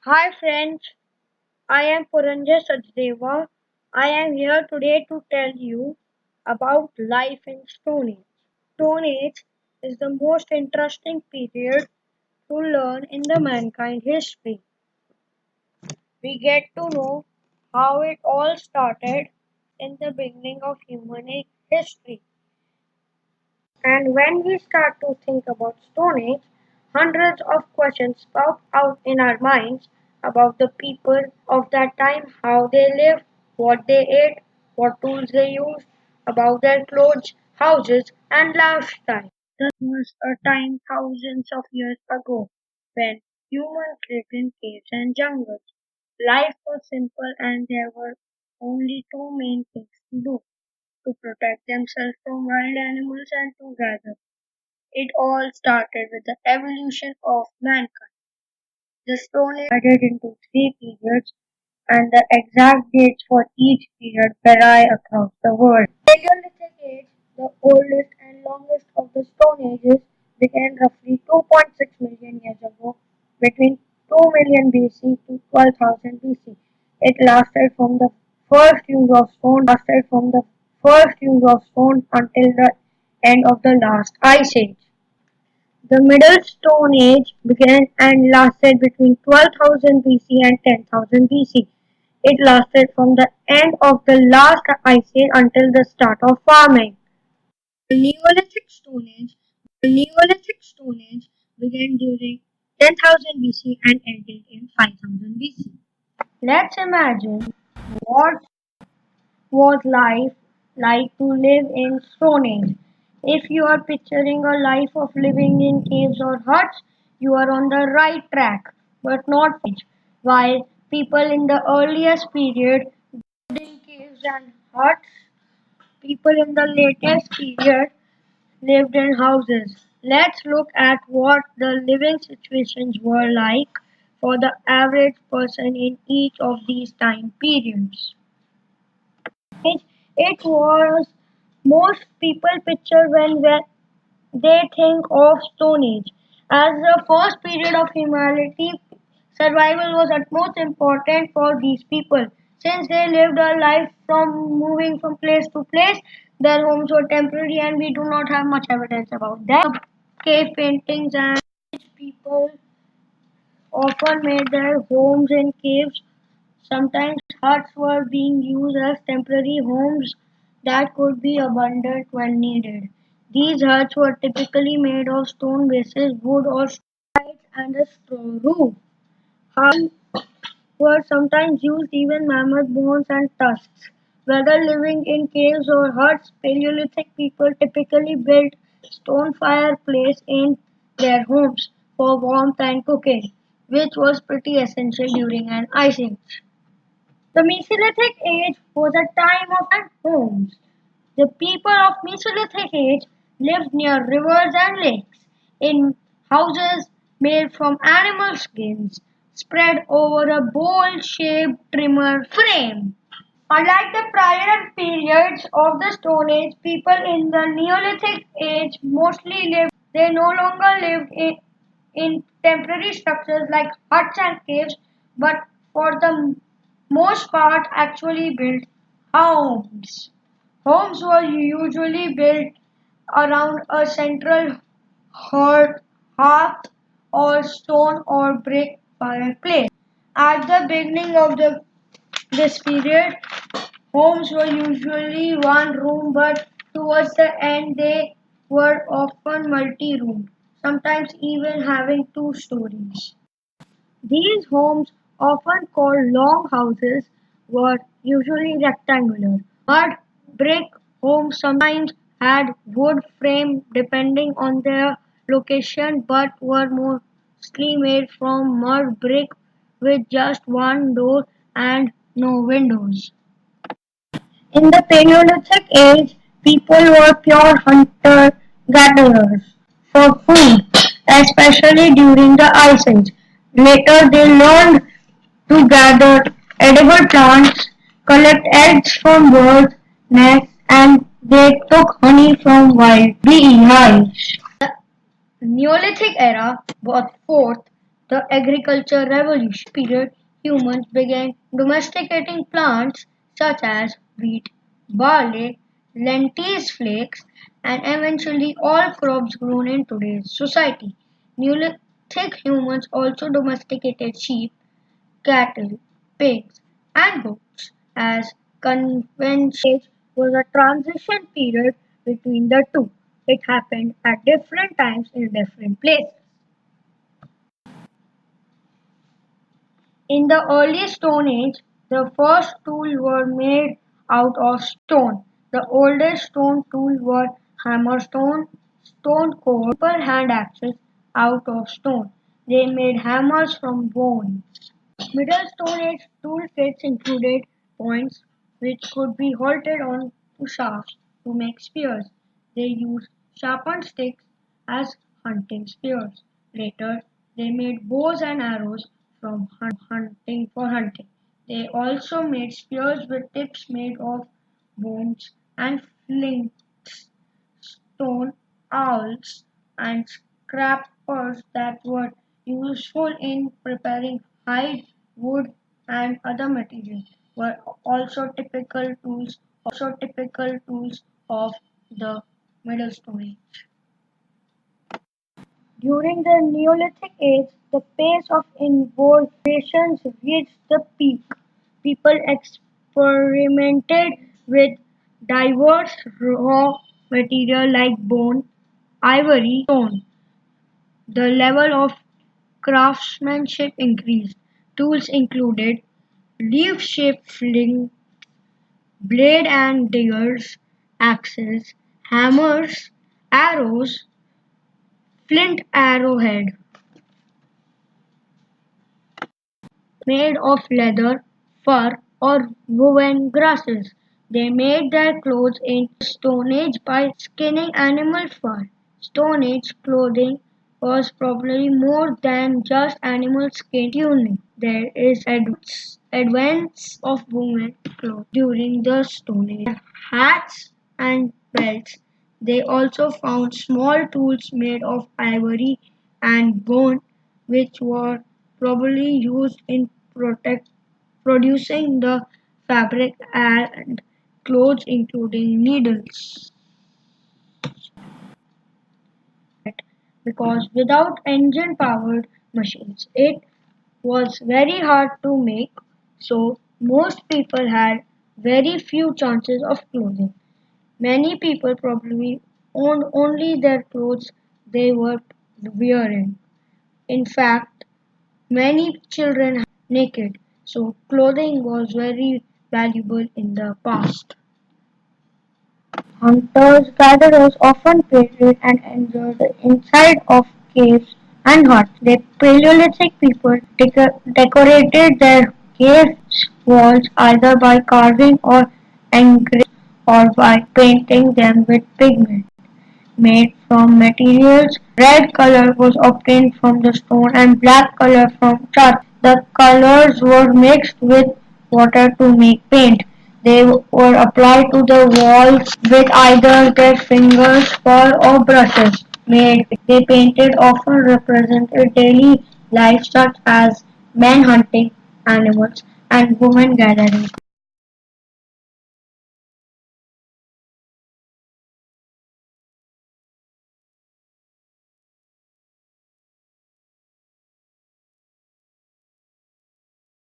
Hi friends, I am Puranjay. I am here today to tell you about life in Stone Age. Stone Age is the most interesting period to learn in the mankind history. We get to know how it all started in the beginning of human history. And when we start to think about Stone Age, hundreds of questions pop out in our minds about the people of that time, how they lived, what they ate, what tools they used, about their clothes, houses, and lifestyle. This was a time thousands of years ago when humans lived in caves and jungles. Life was simple and there were only two main things to do: to protect themselves from wild animals and to gather. It all started with the evolution of mankind. The Stone Age divided into three periods, and the exact dates for each period vary across the world. Paleolithic Age, the oldest and longest of the Stone Ages, began roughly 2.6 million years ago, between 2 million BC to 12,000 BC. It lasted from the first use of stone until the end of the last ice age. The Middle Stone Age began and lasted between 12,000 BC and 10,000 BC. It lasted from the end of the last ice age until the start of farming. The Neolithic Stone Age began during 10,000 BC and ended in 5000 BC. Let's imagine what was life like to live in Stone Age. If you are picturing a life of living in caves or huts, you are on the right track, but not age. While people in the earliest period lived in caves and huts, people in the latest period lived in houses. Let's look at what the living situations were like for the average person in each of these time periods. It was most people picture when they think of Stone Age. As the first period of humanity, survival was utmost important for these people. Since they lived a life from moving from place to place, their homes were temporary and we do not have much evidence about that. Cave paintings and people often made their homes in caves. Sometimes huts were being used as temporary homes that could be abandoned when needed. These huts were typically made of stone bases, wood or sides, and a straw roof. Huts were sometimes used even mammoth bones and tusks. Whether living in caves or huts, Paleolithic people typically built stone fireplace in their homes for warmth and cooking, which was pretty essential during an ice age. The Mesolithic age was a time of homes. The people of Mesolithic age lived near rivers and lakes, in houses made from animal skins, spread over a bowl-shaped trimmer frame. Unlike the prior periods of the Stone Age, people in the Neolithic age mostly lived. They no longer lived in temporary structures like huts and caves, but for the most part actually built homes. Homes were usually built around a central hearth, hearth or stone or brick fireplace. At the beginning of this period, homes were usually one room, but towards the end they were often multi-roomed, sometimes even having two stories. These homes, often called long houses, were usually rectangular. Mud brick homes sometimes had wood frame depending on their location but were mostly made from mud brick with just one door and no windows. In the Paleolithic age, people were pure hunter-gatherers for food, especially during the Ice Age. Later, they learned to gather edible plants, collect eggs from birds' nests, and they took honey from wild beehives. The Neolithic era was fourth. The agriculture revolution period, humans began domesticating plants such as wheat, barley, lentils, flakes, and eventually all crops grown in today's society. Neolithic humans also domesticated sheep, cattle, pigs, and goats, as convention was a transition period between the two. It happened at different times in different places. In the early Stone Age, the first tools were made out of stone. The oldest stone tools were hammerstone, stone cold, simple hand axes out of stone. They made hammers from bone. Middle Stone Age toolkits included points which could be bolted on to shafts to make spears. They used sharpened sticks as hunting spears. Later, they made bows and arrows from hunting for hunting. They also made spears with tips made of bones and flints, stone owls, and scrapers that were useful in preparing hide, wood, and other materials were also typical tools of the Middle Stone Age. During the Neolithic age, the pace of innovations reached the peak. People experimented with diverse raw material like bone, ivory, stone. The level of craftsmanship increased. Tools included leaf-shaped fling, blade and daggers, axes, hammers, arrows, flint arrowhead, made of leather, fur, or woven grasses. They made their clothes in the Stone Age by skinning animal fur. Stone Age clothing was probably more than just animal skin tuning. There is advance of women clothes during the Stone Age. Hats and belts. They also found small tools made of ivory and bone which were probably used in producing the fabric and clothes including needles. Because without engine powered machines it was very hard to make, so most people had very few chances of clothing. Many people probably owned only their clothes they were wearing. In fact, many children naked, so clothing was very valuable in the past. Hunters-gatherers often traded and enjoyed the inside of caves and huts. The Paleolithic people decorated their caves walls either by carving or engraving or by painting them with pigment made from materials. Red color was obtained from the stone and black color from charcoal. The colors were mixed with water to make paint. They were applied to the walls with either their fingers, or brushes made. They painted often represented daily life such as men hunting animals and women gathering.